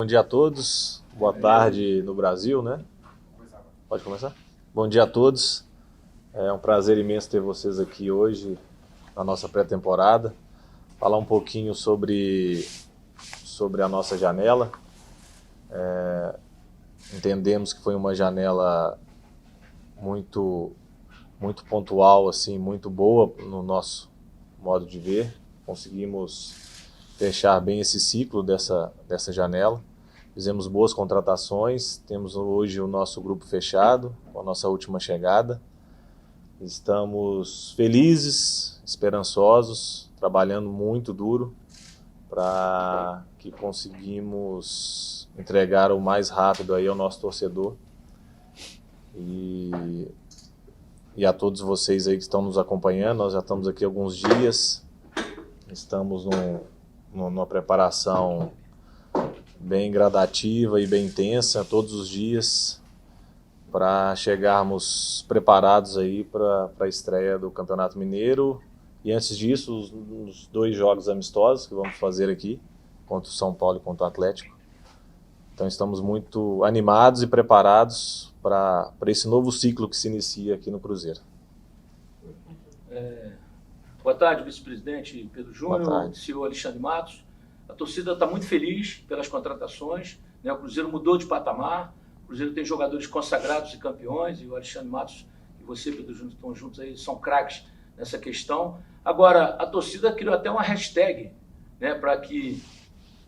Bom dia a todos, boa tarde no Brasil, né? Pode começar? Bom dia a todos, é um prazer imenso ter vocês aqui hoje na nossa pré-temporada, falar um pouquinho sobre a nossa janela. Entendemos que foi uma janela muito pontual, assim, muito boa no nosso modo de ver. Conseguimos fechar bem esse ciclo dessa janela. Fizemos boas contratações, temos hoje o nosso grupo fechado, com a nossa última chegada. Estamos felizes, esperançosos, trabalhando muito duro para que conseguimos entregar o mais rápido aí ao nosso torcedor. E a todos vocês aí que estão nos acompanhando. Nós já estamos aqui há alguns dias, estamos numa preparação bem gradativa e bem intensa todos os dias para chegarmos preparados aí para a estreia do Campeonato Mineiro. E antes disso, os 2 jogos amistosos que vamos fazer aqui, contra o São Paulo e contra o Atlético. Então estamos muito animados e preparados para esse novo ciclo que se inicia aqui no Cruzeiro. Boa tarde, vice-presidente Pedro Júnior, CEO Alexandre Matos. A torcida está muito feliz pelas contratações, né? O Cruzeiro mudou de patamar, o Cruzeiro tem jogadores consagrados e campeões, e o Alexandre Matos e você, Pedro Júnior, estão juntos aí, são craques nessa questão. Agora, a torcida criou até uma hashtag, né, para que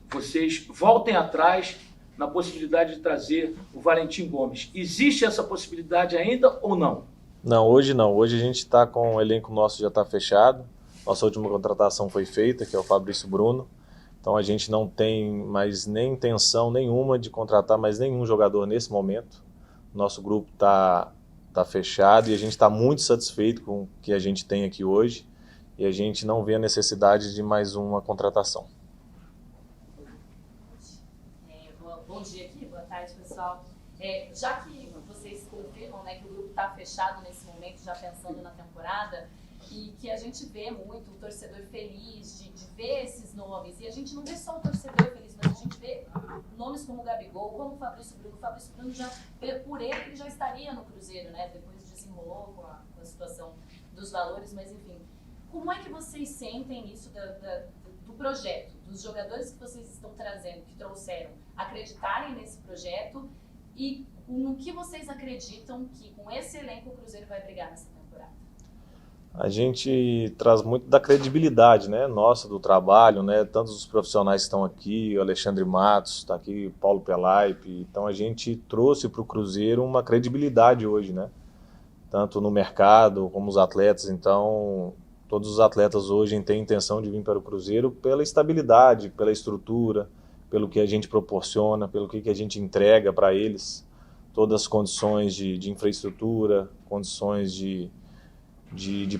vocês voltem atrás na possibilidade de trazer o Valentim Gomes. Existe essa possibilidade ainda ou não? Não, hoje não. Hoje a gente está com o elenco nosso já está fechado. Nossa última contratação foi feita, que é o Fabrício Bruno. Então a gente não tem mais nem intenção nenhuma de contratar mais nenhum jogador nesse momento. Nosso grupo está fechado e a gente está muito satisfeito com o que a gente tem aqui hoje. E a gente não vê a necessidade de mais uma contratação. Bom dia aqui, boa tarde, pessoal. Já que vocês confirmam, né, que o grupo está fechado nesse momento, já pensando na temporada, e que a gente vê muito o torcedor feliz de ver esses nomes, e a gente não vê só o torcedor feliz, mas a gente vê nomes como o Gabigol, como o Fabrício Bruno. O Fabrício Bruno, por ele já estaria no Cruzeiro, né? Depois desenrolou com a situação dos valores, mas enfim. Como é que vocês sentem isso do projeto, dos jogadores que vocês estão trazendo, que trouxeram, acreditarem nesse projeto, e no que vocês acreditam que com esse elenco o Cruzeiro vai brigar nessa temporada? A gente traz muito da credibilidade, né, nossa, do trabalho, né, tantos os profissionais que estão aqui, o Alexandre Matos, está aqui, o Paulo Pelaipe. Então a gente trouxe para o Cruzeiro uma credibilidade hoje, né, tanto no mercado como os atletas. Então todos os atletas hoje têm intenção de vir para o Cruzeiro pela estabilidade, pela estrutura, pelo que a gente proporciona, pelo que a gente entrega para eles, todas as condições de infraestrutura, condições de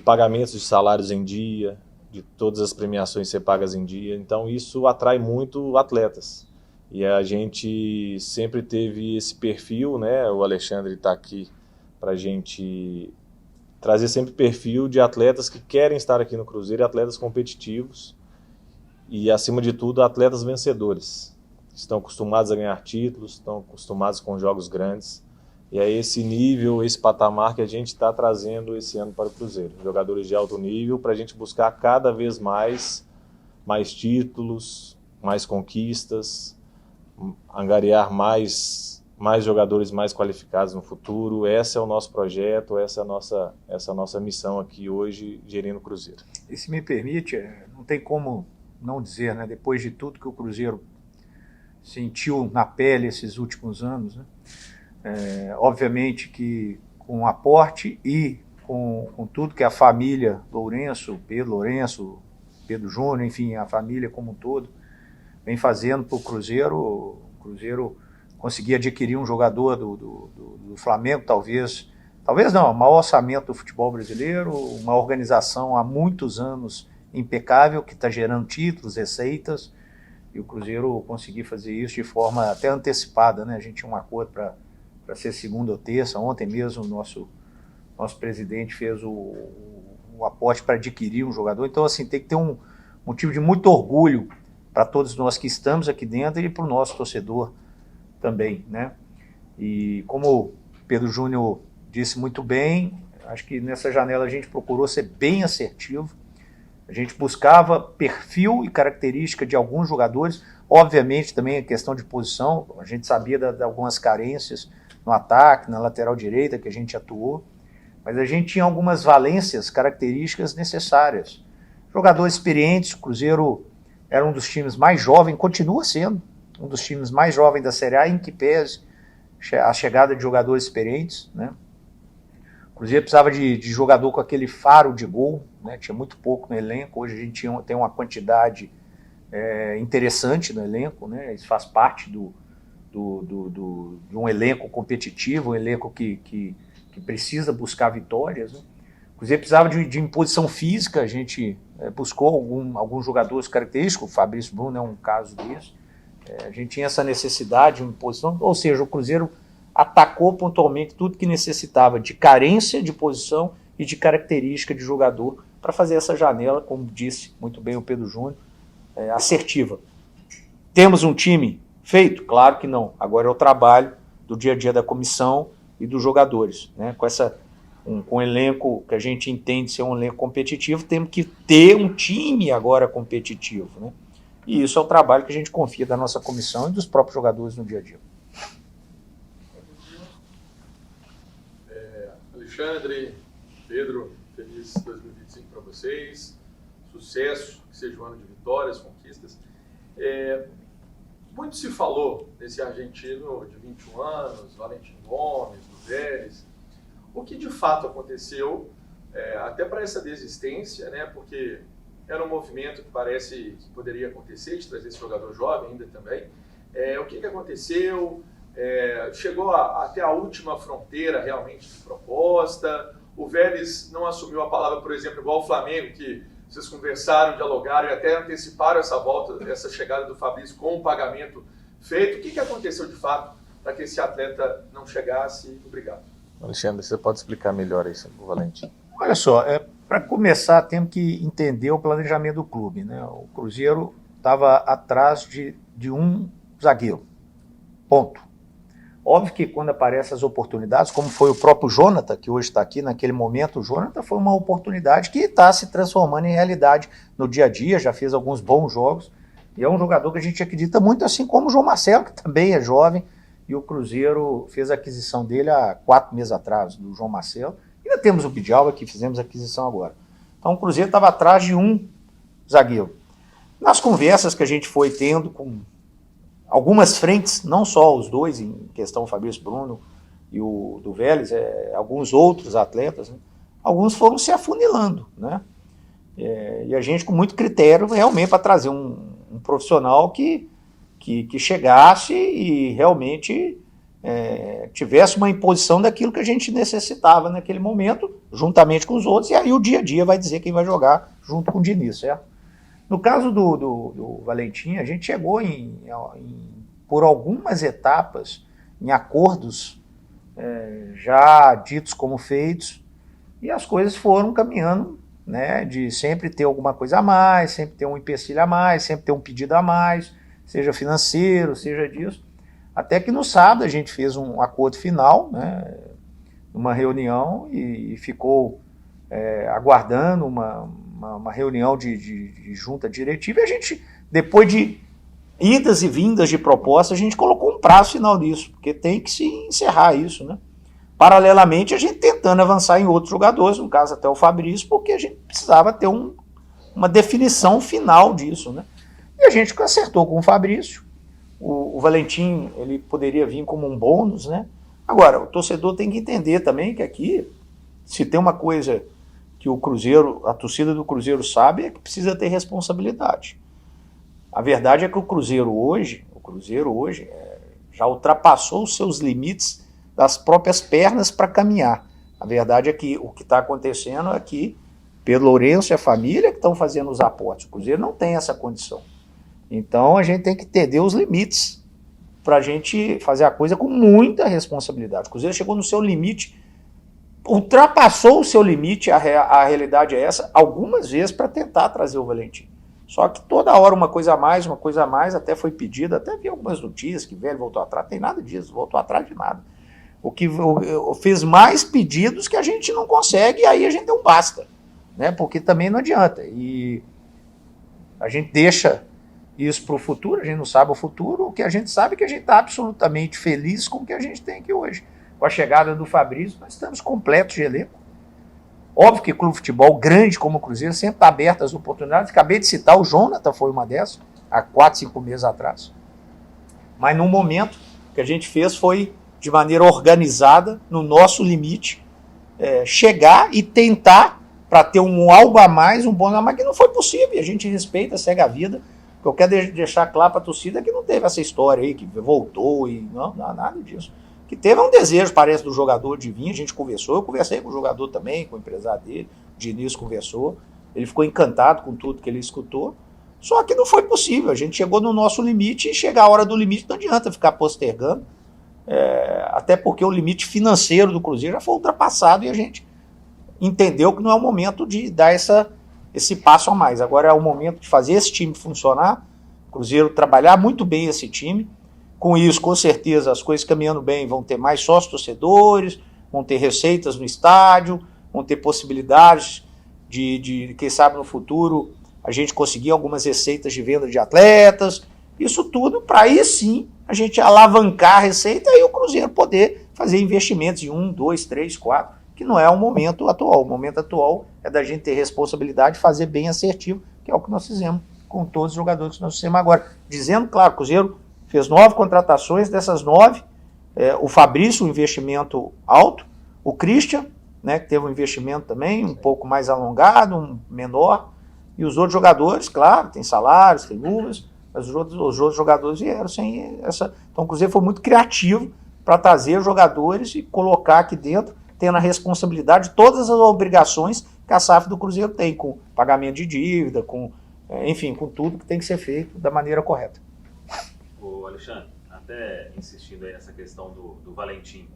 pagamentos de salários em dia, de todas as premiações ser pagas em dia. Então isso atrai muito atletas. E a gente sempre teve esse perfil, né? O Alexandre está aqui para a gente trazer sempre perfil de atletas que querem estar aqui no Cruzeiro, atletas competitivos e, acima de tudo, atletas vencedores. Estão acostumados a ganhar títulos, estão acostumados com jogos grandes. E é esse nível, esse patamar que a gente está trazendo esse ano para o Cruzeiro. Jogadores de alto nível para a gente buscar cada vez mais títulos, mais conquistas, angariar mais jogadores mais qualificados no futuro. Esse é o nosso projeto, essa é a nossa missão aqui hoje, gerindo o Cruzeiro. E se me permite, não tem como não dizer, né, depois de tudo que o Cruzeiro sentiu na pele esses últimos anos, né? Obviamente que com o aporte e com tudo que a família Lourenço, Pedro Júnior, enfim, a família como um todo, vem fazendo para o Cruzeiro conseguir adquirir um jogador do Flamengo, talvez não, o maior orçamento do futebol brasileiro, uma organização há muitos anos impecável, que está gerando títulos, receitas, e o Cruzeiro conseguir fazer isso de forma até antecipada, né? A gente tinha um acordo para ser segunda ou terça. Ontem mesmo o nosso presidente fez o aporte para adquirir um jogador. Então, assim, tem que ter um motivo de muito orgulho para todos nós que estamos aqui dentro e para o nosso torcedor também, né? E como o Pedro Júnior disse muito bem, acho que nessa janela a gente procurou ser bem assertivo. A gente buscava perfil e característica de alguns jogadores, obviamente também a questão de posição, a gente sabia de algumas carências no ataque, na lateral direita que a gente atuou, mas a gente tinha algumas valências, características necessárias. Jogadores experientes, o Cruzeiro era um dos times mais jovens, continua sendo um dos times mais jovens da Série A, em que pese a chegada de jogadores experientes, né? O Cruzeiro precisava de jogador com aquele faro de gol, né? Tinha muito pouco no elenco, hoje a gente tem uma quantidade interessante no elenco, né? Isso faz parte de um elenco competitivo, um elenco que precisa buscar vitórias, né? O Cruzeiro precisava de imposição física, a gente buscou alguns jogadores característicos, o Fabrício Bruno é um caso disso. A gente tinha essa necessidade de imposição, ou seja, o Cruzeiro atacou pontualmente tudo que necessitava de carência de posição e de característica de jogador para fazer essa janela, como disse muito bem o Pedro Júnior, assertiva. Temos um time feito? Claro que não. Agora é o trabalho do dia a dia da comissão e dos jogadores, né? Com um elenco que a gente entende ser um elenco competitivo, temos que ter um time agora competitivo, né? E isso é o trabalho que a gente confia da nossa comissão e dos próprios jogadores no dia a dia. Alexandre, Pedro, feliz 2025 para vocês, sucesso, que seja um ano de vitórias, conquistas. Muito se falou desse argentino de 21 anos, Valentim Gomes, do Vélez. O que de fato aconteceu, até para essa desistência, né? Porque era um movimento que parece que poderia acontecer, de trazer esse jogador jovem ainda também. O que aconteceu? Chegou até a última fronteira realmente de proposta. O Vélez não assumiu a palavra, por exemplo, igual o Flamengo, que vocês conversaram, dialogaram e até anteciparam essa volta, essa chegada do Fabrício com o pagamento feito. O que aconteceu de fato para que esse atleta não chegasse? Obrigado. Alexandre, você pode explicar melhor isso, o Valentim? Olha só, para começar, temos que entender o planejamento do clube, né? O Cruzeiro estava atrás de um zagueiro, ponto. Óbvio que quando aparecem as oportunidades, como foi o próprio Jonathan, que hoje está aqui, naquele momento o Jonathan foi uma oportunidade que está se transformando em realidade no dia a dia, já fez alguns bons jogos, e é um jogador que a gente acredita muito, assim como o João Marcelo, que também é jovem, e o Cruzeiro fez a aquisição dele há 4 meses atrás, do João Marcelo. Ainda temos o Bidjalba, que fizemos a aquisição agora. Então o Cruzeiro estava atrás de um zagueiro. Nas conversas que a gente foi tendo com algumas frentes, não só os dois, em questão o Fabrício Bruno e o do Vélez, alguns outros atletas, né? Alguns foram se afunilando, né? E a gente com muito critério realmente para trazer um profissional que chegasse e realmente tivesse uma imposição daquilo que a gente necessitava naquele momento, juntamente com os outros, e aí o dia a dia vai dizer quem vai jogar junto com o Diniz, certo? No caso do Valentim, a gente chegou por algumas etapas em acordos já ditos como feitos, e as coisas foram caminhando, né, de sempre ter alguma coisa a mais, sempre ter um empecilho a mais, sempre ter um pedido a mais, seja financeiro, seja disso, até que no sábado a gente fez um acordo final, né, uma reunião, e ficou aguardando uma reunião de junta diretiva, e a gente, depois de idas e vindas de proposta, a gente colocou um prazo final nisso, porque tem que se encerrar isso, né? Paralelamente, a gente tentando avançar em outros jogadores, no caso até o Fabrício, porque a gente precisava ter uma definição final disso, né? E a gente acertou com o Fabrício. O Valentim, ele poderia vir como um bônus, né? Agora, o torcedor tem que entender também que aqui, se tem uma coisa que o Cruzeiro, a torcida do Cruzeiro sabe, é que precisa ter responsabilidade. A verdade é que o Cruzeiro hoje já ultrapassou os seus limites das próprias pernas para caminhar. A verdade é que o que está acontecendo é que Pedro Lourenço e a família que estão fazendo os aportes. O Cruzeiro não tem essa condição. Então a gente tem que entender os limites para a gente fazer a coisa com muita responsabilidade. O Cruzeiro chegou no seu limite, ultrapassou o seu limite, a realidade é essa, algumas vezes para tentar trazer o Valentim. Só que toda hora uma coisa a mais, até foi pedido, até vi algumas notícias que o Velho voltou atrás, tem nada disso, voltou atrás de nada. Fez mais pedidos que a gente não consegue, e aí a gente deu um basta, né? Porque também não adianta. E a gente deixa isso para o futuro, a gente não sabe o futuro, o que a gente sabe é que a gente está absolutamente feliz com o que a gente tem aqui hoje. Com a chegada do Fabrício, nós estamos completos de elenco. Óbvio que clube de futebol grande como o Cruzeiro sempre está aberto às oportunidades. Acabei de citar, o Jonathan foi uma dessas, há 4, 5 meses atrás. Mas no momento que a gente fez foi de maneira organizada, no nosso limite, chegar e tentar para ter algo a mais, um bônus a mais, que não foi possível. E a gente respeita, segue a vida. O que eu quero deixar claro para a torcida é que não teve essa história aí, que voltou e não nada disso. Que teve um desejo, parece, do jogador de vir, a gente conversou, eu conversei com o jogador também, com o empresário dele, o Diniz conversou, ele ficou encantado com tudo que ele escutou, só que não foi possível, a gente chegou no nosso limite e chegar a hora do limite não adianta ficar postergando, até porque o limite financeiro do Cruzeiro já foi ultrapassado e a gente entendeu que não é o momento de dar esse passo a mais, agora é o momento de fazer esse time funcionar, o Cruzeiro trabalhar muito bem esse time. Com isso, com certeza, as coisas caminhando bem, vão ter mais sócios torcedores, vão ter receitas no estádio, vão ter possibilidades de quem sabe no futuro, a gente conseguir algumas receitas de venda de atletas, isso tudo para aí sim a gente alavancar a receita e o Cruzeiro poder fazer investimentos de 1, 2, 3, 4, que não é o momento atual. O momento atual é da gente ter responsabilidade de fazer bem assertivo, que é o que nós fizemos com todos os jogadores que nós fizemos agora. Dizendo, claro, o Cruzeiro fez 9 contratações, dessas 9, o Fabrício, um investimento alto, o Christian, né, que teve um investimento também um pouco mais alongado, um menor, e os outros jogadores, claro, tem salários, tem luvas, mas os outros jogadores vieram sem essa... Então o Cruzeiro foi muito criativo para trazer os jogadores e colocar aqui dentro, tendo a responsabilidade de todas as obrigações que a SAF do Cruzeiro tem, com pagamento de dívida, enfim, com tudo que tem que ser feito da maneira correta. Ô Alexandre, até insistindo aí nessa questão do Valentim,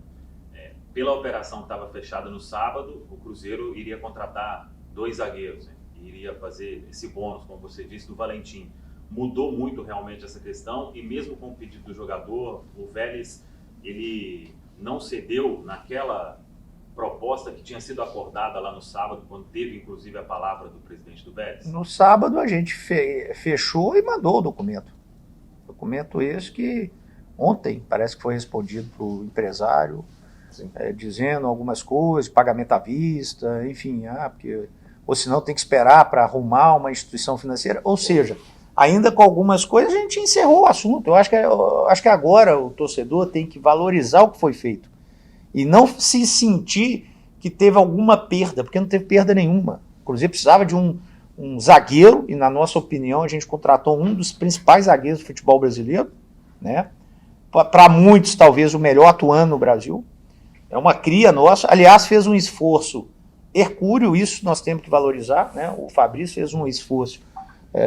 pela operação que estava fechada no sábado, o Cruzeiro iria contratar 2 zagueiros, né? Iria fazer esse bônus, como você disse, do Valentim. Mudou muito realmente essa questão e mesmo com o pedido do jogador, o Vélez, ele não cedeu naquela proposta que tinha sido acordada lá no sábado, quando teve inclusive a palavra do presidente do Vélez? No sábado a gente fechou e mandou o documento. Documento esse que ontem parece que foi respondido para o empresário, dizendo algumas coisas, pagamento à vista, enfim, porque, ou senão tem que esperar para arrumar uma instituição financeira, ou seja, ainda com algumas coisas a gente encerrou o assunto. Eu acho que agora o torcedor tem que valorizar o que foi feito e não se sentir que teve alguma perda, porque não teve perda nenhuma. O Cruzeiro precisava de um zagueiro, e na nossa opinião a gente contratou um dos principais zagueiros do futebol brasileiro, né? Para muitos talvez o melhor atuando no Brasil, é uma cria nossa, aliás fez um esforço hercúleo, isso nós temos que valorizar, né? O Fabrício fez um esforço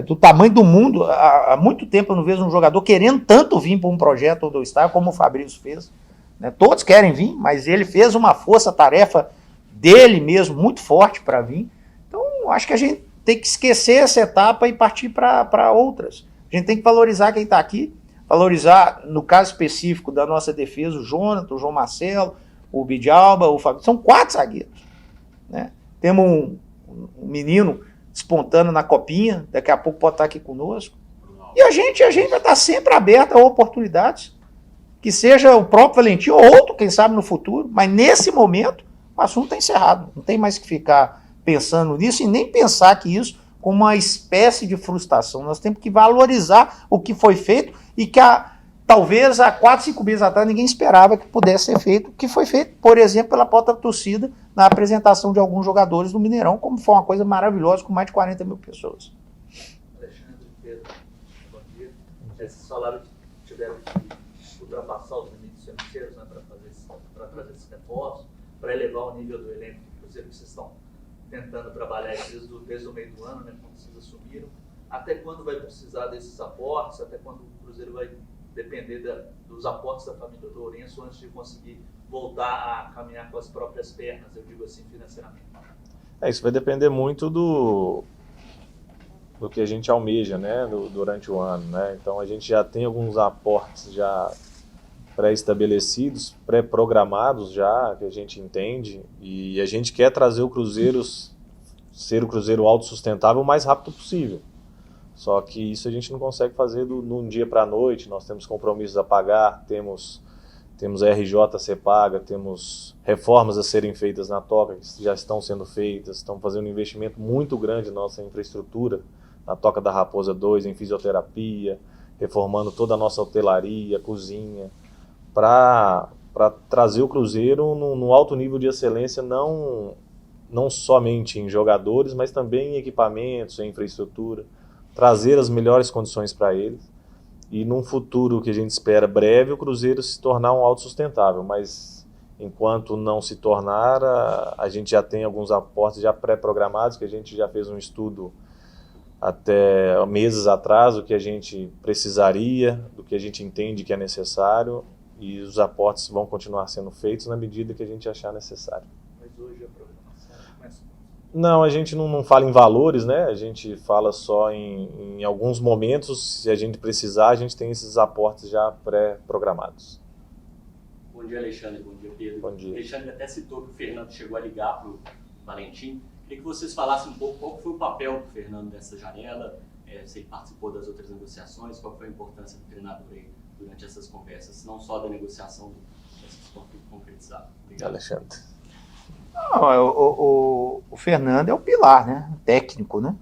do tamanho do mundo, há muito tempo eu não vejo um jogador querendo tanto vir para um projeto do Estado como o Fabrício fez, né? Todos querem vir, mas ele fez uma força-tarefa dele mesmo muito forte para vir, então acho que a gente tem que esquecer essa etapa e partir para outras. A gente tem que valorizar quem está aqui, valorizar, no caso específico da nossa defesa, o Jonathan, o João Marcelo, o Bidjalba, o Fabio, são 4 zagueiros. Né? Temos um menino despontando na copinha, daqui a pouco pode estar aqui conosco. E a gente vai estar sempre aberto a oportunidades, que seja o próprio Valentim ou outro, quem sabe no futuro, mas nesse momento o assunto está encerrado. Não tem mais que ficar pensando nisso e nem pensar que isso como uma espécie de frustração. Nós temos que valorizar o que foi feito e que talvez há 4, 5 meses atrás ninguém esperava que pudesse ser feito, o que foi feito, por exemplo, pela própria torcida na apresentação de alguns jogadores do Mineirão, como foi uma coisa maravilhosa com mais de 40 mil pessoas. Alexandre, Pedro, bom dia. Esses salários tiveram que ultrapassar os limites financeiros, né, para trazer esses reforços, para elevar o nível do elenco que vocês estão tentando trabalhar desde o meio do ano, né, quando vocês assumiram. Até quando vai precisar desses aportes? Até quando o Cruzeiro vai depender dos aportes da família Lourenço antes de conseguir voltar a caminhar com as próprias pernas, eu digo assim, financeiramente? Isso vai depender muito do que a gente almeja, né, durante o ano, né? Então a gente já tem alguns aportes já pré-estabelecidos, pré-programados já, que a gente entende, e a gente quer trazer o Cruzeiro, ser o Cruzeiro autossustentável o mais rápido possível. Só que isso a gente não consegue fazer de um dia para a noite, nós temos compromissos a pagar, temos RJ a ser paga, temos reformas a serem feitas na Toca, que já estão sendo feitas, estamos fazendo um investimento muito grande na nossa infraestrutura, na Toca da Raposa 2, em fisioterapia, reformando toda a nossa hotelaria, cozinha, para trazer o Cruzeiro no alto nível de excelência, não somente em jogadores, mas também em equipamentos, em infraestrutura, trazer as melhores condições para eles. E num futuro que a gente espera breve, o Cruzeiro se tornar um autossustentável, mas enquanto não se tornar, a gente já tem alguns aportes já pré-programados, que a gente já fez um estudo até meses atrás, do que a gente precisaria, do que a gente entende que é necessário, e os aportes vão continuar sendo feitos na medida que a gente achar necessário. Mas hoje a programação começa. Não, a gente não fala em valores, né? A gente fala só em alguns momentos, se a gente precisar, a gente tem esses aportes já pré-programados. Bom dia, Alexandre. Bom dia, Pedro. Bom dia. O Alexandre até citou que o Fernando chegou a ligar para o Valentim. Queria que vocês falassem um pouco qual foi o papel do Fernando nessa janela, se ele participou das outras negociações, qual foi a importância do treinador aí durante essas conversas, não só da negociação, mas concretizado. Obrigado. Alexandre. Não, o Fernando é o pilar, né? Técnico, né?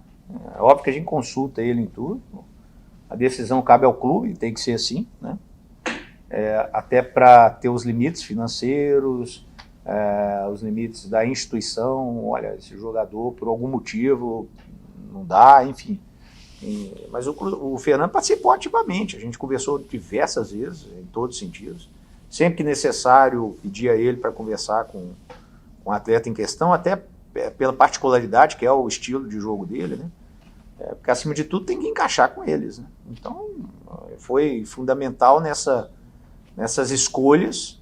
É óbvio que a gente consulta ele em tudo. A decisão cabe ao clube, tem que ser assim, né? Até para ter os limites financeiros, os limites da instituição. Olha, esse jogador, por algum motivo, não dá, enfim. Mas o Fernando participou ativamente. A gente conversou diversas vezes, em todos os sentidos. Sempre que necessário, pedia ele para conversar com o atleta em questão, até pela particularidade que é o estilo de jogo dele, né? Porque acima de tudo tem que encaixar com eles, né? Então foi fundamental nessas escolhas,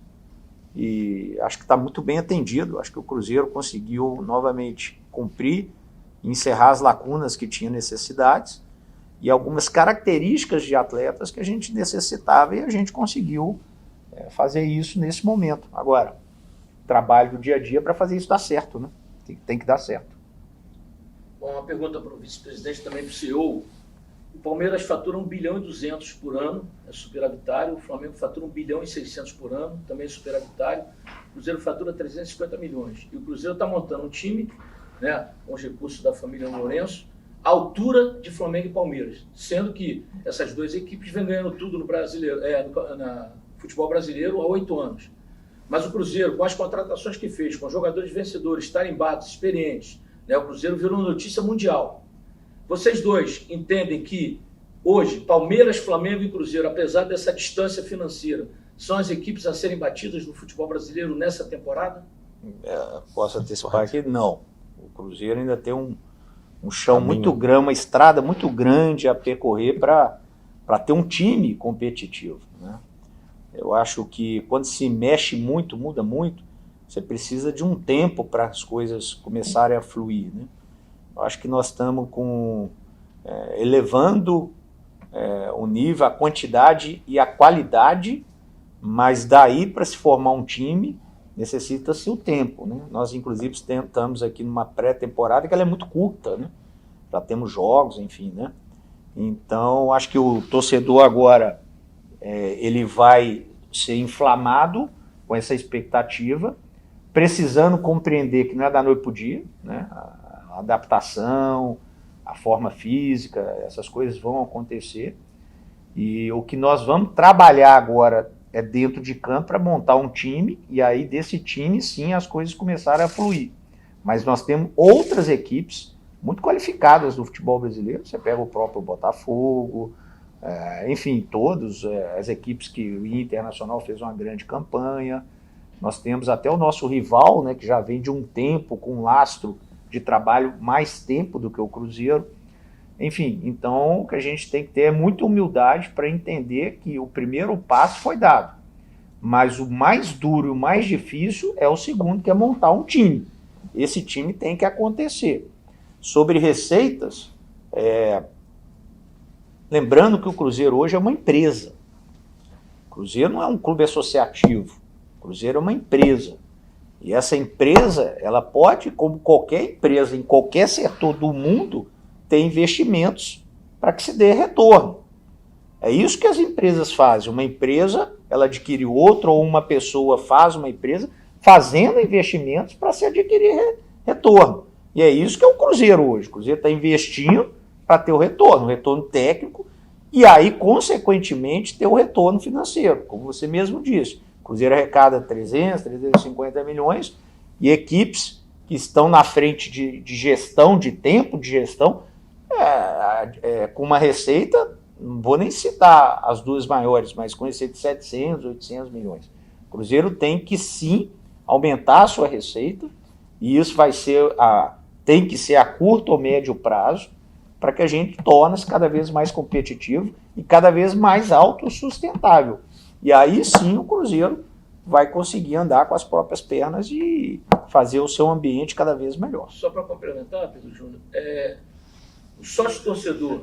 e acho que está muito bem atendido. Acho que o Cruzeiro conseguiu novamente cumprir, encerrar as lacunas que tinha necessidades e algumas características de atletas que a gente necessitava, e a gente conseguiu fazer isso nesse momento. Agora, trabalho do dia a dia para fazer isso dar certo, né? Tem que dar certo. Bom, uma pergunta para o vice-presidente, também para o CEO. O Palmeiras fatura 1 bilhão e 200 por ano, é superavitário. O Flamengo fatura 1 bilhão e 600 por ano, também é superavitário. O Cruzeiro fatura 350 milhões. E o Cruzeiro está montando um time, né, com os recursos da família Lourenço, à altura de Flamengo e Palmeiras. Sendo que essas duas equipes vêm ganhando tudo no brasileiro, no futebol brasileiro há 8 anos. Mas o Cruzeiro, com as contratações que fez, com jogadores vencedores, tarimbados, experientes, né, o Cruzeiro virou notícia mundial. Vocês dois entendem que hoje, Palmeiras, Flamengo e Cruzeiro, apesar dessa distância financeira, são as equipes a serem batidas no futebol brasileiro nessa temporada? Posso antecipar que não. O Cruzeiro ainda tem um chão muito grande, uma estrada muito grande a percorrer para ter um time competitivo, né? Eu acho que quando se mexe muito, muda muito, você precisa de um tempo para as coisas começarem a fluir, né? Eu acho que nós estamos elevando o nível, a quantidade e a qualidade, mas daí para se formar um time necessita-se o tempo, né? Nós inclusive estamos aqui numa pré-temporada que ela é muito curta, né? Já temos jogos, enfim, né? Então acho que o torcedor agora ele vai ser inflamado com essa expectativa, precisando compreender que não é da noite para o dia, né? A adaptação, a forma física, essas coisas vão acontecer, e o que nós vamos trabalhar agora é dentro de campo para montar um time, e aí desse time sim as coisas começaram a fluir. Mas nós temos outras equipes muito qualificadas do futebol brasileiro. Você pega o próprio Botafogo, enfim, todas as equipes que o Internacional fez uma grande campanha. Nós temos até o nosso rival, né, que já vem de um tempo com um lastro de trabalho mais tempo do que o Cruzeiro. Enfim, então o que a gente tem que ter é muita humildade para entender que o primeiro passo foi dado, mas o mais duro e o mais difícil é o segundo, que é montar um time. Esse time tem que acontecer. Sobre receitas, Lembrando que o Cruzeiro hoje é uma empresa. O Cruzeiro não é um clube associativo. O Cruzeiro é uma empresa. E essa empresa, ela pode, como qualquer empresa em qualquer setor do mundo, ter investimentos para que se dê retorno. É isso que as empresas fazem. Uma empresa, ela adquire outra, ou uma pessoa faz uma empresa fazendo investimentos para se adquirir retorno. E é isso que é o Cruzeiro hoje. O Cruzeiro está investindo para ter o retorno técnico, e aí, consequentemente, ter o retorno financeiro, como você mesmo disse. O Cruzeiro arrecada 300, 350 milhões, e equipes que estão na frente de gestão, de tempo de gestão, com uma receita, não vou nem citar as duas maiores, mas com receita de 700, 800 milhões. O Cruzeiro tem que, sim, aumentar a sua receita, e isso tem que ser a curto ou médio prazo, para que a gente torne-se cada vez mais competitivo e cada vez mais autossustentável. E aí sim o Cruzeiro vai conseguir andar com as próprias pernas e fazer o seu ambiente cada vez melhor. Só para complementar, Pedro Júnior, o sócio-torcedor,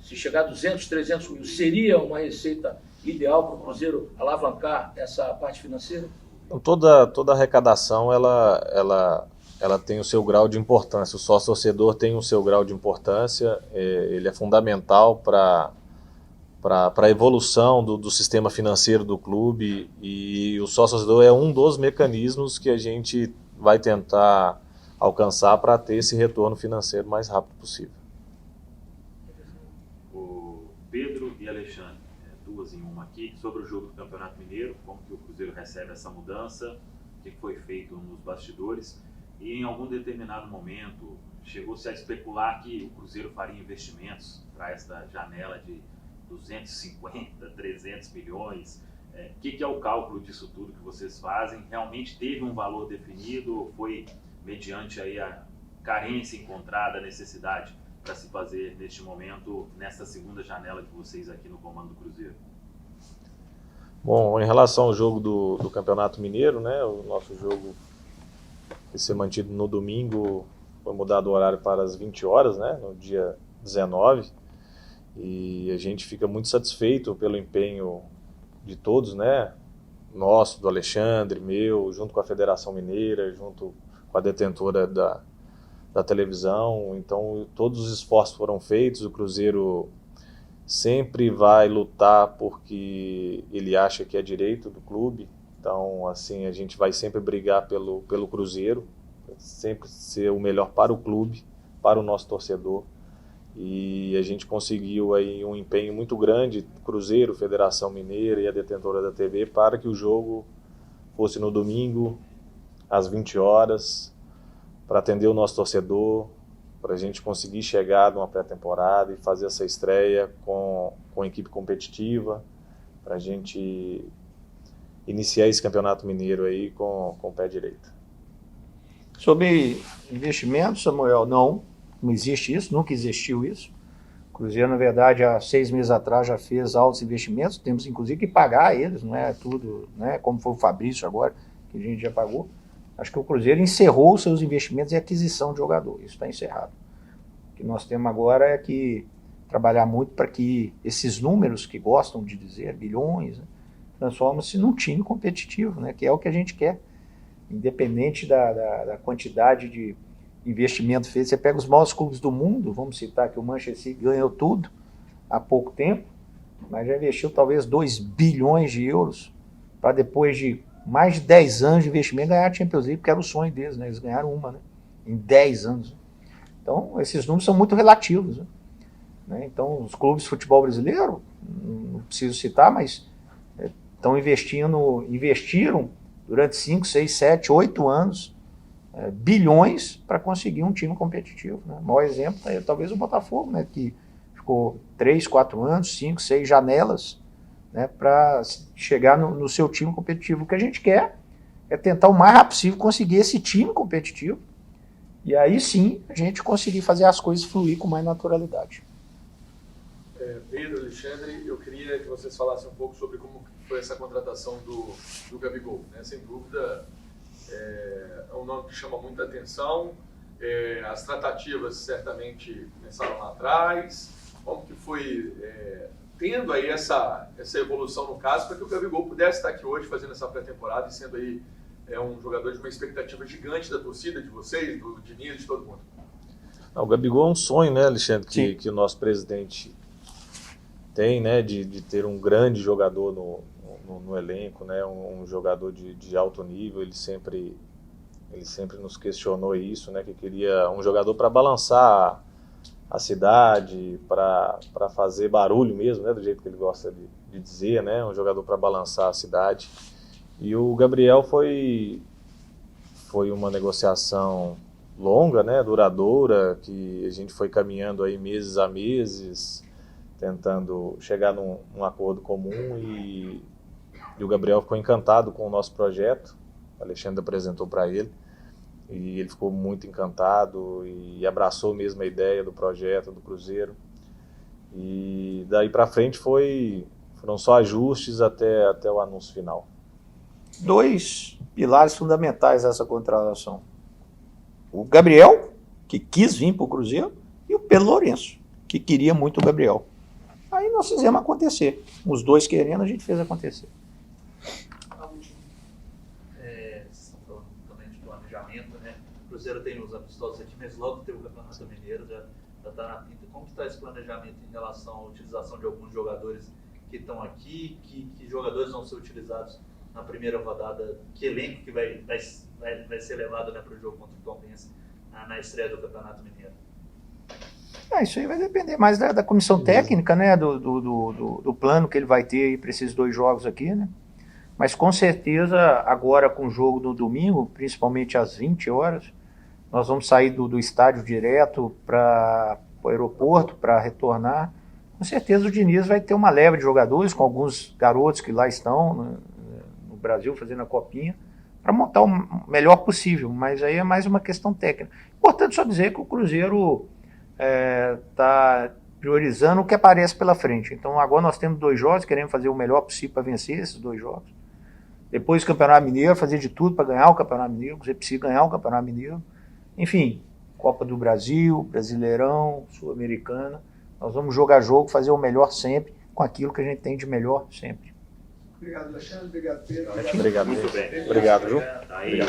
se chegar a 200, 300 mil, seria uma receita ideal para o Cruzeiro alavancar essa parte financeira? Então, toda arrecadação ela tem o seu grau de importância. O sócio-torcedor tem o seu grau de importância, ele é fundamental para a evolução do sistema financeiro do clube, e o sócio-torcedor é um dos mecanismos que a gente vai tentar alcançar para ter esse retorno financeiro o mais rápido possível. O Pedro e Alexandre, duas em uma aqui, sobre o jogo do Campeonato Mineiro, como que o Cruzeiro recebe essa mudança, o que foi feito nos bastidores, e em algum determinado momento chegou-se a especular que o Cruzeiro faria investimentos para esta janela de 250, 300 milhões. O que é o cálculo disso tudo que vocês fazem? Realmente teve um valor definido ou foi mediante aí a carência encontrada, a necessidade para se fazer neste momento, nesta segunda janela de vocês aqui no comando do Cruzeiro? Bom, em relação ao jogo do Campeonato Mineiro, né, o nosso jogo vai ser mantido no domingo, foi mudado o horário para as 20 horas, né, no dia 19, e a gente fica muito satisfeito pelo empenho de todos, né, nosso, do Alexandre, meu, junto com a Federação Mineira, junto com a detentora da televisão. Então todos os esforços foram feitos, o Cruzeiro sempre vai lutar porque ele acha que é direito do clube. Então, assim, a gente vai sempre brigar pelo Cruzeiro, sempre ser o melhor para o clube, para o nosso torcedor. E a gente conseguiu aí um empenho muito grande, Cruzeiro, Federação Mineira e a detentora da TV, para que o jogo fosse no domingo, às 20 horas, para atender o nosso torcedor, para a gente conseguir chegar numa pré-temporada e fazer essa estreia com a equipe competitiva, para a gente iniciar esse Campeonato Mineiro aí com o pé direito. Sobre investimento, Samuel, não existe isso, nunca existiu isso. O Cruzeiro, na verdade, há 6 meses atrás já fez altos investimentos, temos inclusive que pagar eles, não é tudo, né, como foi o Fabrício agora, que a gente já pagou. Acho que o Cruzeiro encerrou os seus investimentos em aquisição de jogador, isso está encerrado. O que nós temos agora é que trabalhar muito para que esses números que gostam de dizer, bilhões, né, transformem-se num time competitivo, né, que é o que a gente quer. Independente da quantidade de investimento feito, você pega os maiores clubes do mundo, vamos citar que o Manchester City ganhou tudo há pouco tempo, mas já investiu talvez 2 bilhões de euros para depois de mais de 10 anos de investimento ganhar a Champions League, porque era o sonho deles, né? Eles ganharam uma, né? Em 10 anos. Então, esses números são muito relativos, né? Então, os clubes de futebol brasileiro, não preciso citar, mas estão investiram durante 5, 6, 7, 8 anos bilhões para conseguir um time competitivo, né? O maior exemplo é talvez o Botafogo, né? Que ficou 3, 4 anos, 5, 6 janelas, né, para chegar no seu time competitivo. O que a gente quer é tentar o mais rápido possível conseguir esse time competitivo e aí sim a gente conseguir fazer as coisas fluir com mais naturalidade. Pedro, Alexandre, eu queria que vocês falassem um pouco sobre como foi essa contratação do Gabigol, né? Sem dúvida é um nome que chama muita atenção, As tratativas certamente começaram lá atrás. Como que foi tendo aí essa evolução no caso para que o Gabigol pudesse estar aqui hoje fazendo essa pré-temporada e sendo aí um jogador de uma expectativa gigante da torcida, de vocês, do Diniz, de todo mundo? O Gabigol é um sonho, né, Alexandre, que o nosso presidente tem, né, de ter um grande jogador no elenco, né, um jogador de alto nível. Ele sempre nos questionou isso, né, que queria um jogador para balançar a cidade, para fazer barulho mesmo, né, do jeito que ele gosta de dizer, né, um jogador para balançar a cidade. E o Gabriel foi uma negociação longa, né, duradoura, que a gente foi caminhando aí meses a meses, tentando chegar num acordo comum, e o Gabriel ficou encantado com o nosso projeto. O Alexandre apresentou para ele e ele ficou muito encantado e abraçou mesmo a ideia do projeto do Cruzeiro. E daí para frente foram só ajustes até o anúncio final. 2 pilares fundamentais dessa contratação: o Gabriel, que quis vir para o Cruzeiro, e o Pedro Lourenço, que queria muito o Gabriel. Aí nós fizemos acontecer. Os dois querendo, a gente fez acontecer. Vocês estão falando também de planejamento, né? O Cruzeiro tem os amistosos aqui, mas logo tem o Campeonato Mineiro, já está na pinta. Como está esse planejamento em relação à utilização de alguns jogadores que estão aqui? Que jogadores vão ser utilizados na primeira rodada? Que elenco que vai ser levado, né, para o jogo contra o Tombense na estreia do Campeonato Mineiro? Isso aí vai depender mais da comissão técnica, né, do plano que ele vai ter para esses 2 jogos aqui, né? Mas com certeza agora com o jogo no domingo, principalmente às 20 horas, nós vamos sair do estádio direto para o aeroporto para retornar. Com certeza o Diniz vai ter uma leva de jogadores, com alguns garotos que lá estão no Brasil fazendo a copinha, para montar o melhor possível, mas aí é mais uma questão técnica. Importante só dizer que o Cruzeiro está priorizando o que aparece pela frente. Então agora nós temos 2 jogos, queremos fazer o melhor possível para vencer esses 2 jogos. Depois o Campeonato Mineiro, fazer de tudo para ganhar o Campeonato Mineiro, você precisa ganhar o Campeonato Mineiro. Enfim, Copa do Brasil, Brasileirão, Sul-Americana. Nós vamos jogar jogo, fazer o melhor sempre, com aquilo que a gente tem de melhor sempre. Obrigado, Alexandre. Obrigado, Pedro. Obrigado, Muito bem. Obrigado, Ju. Aí,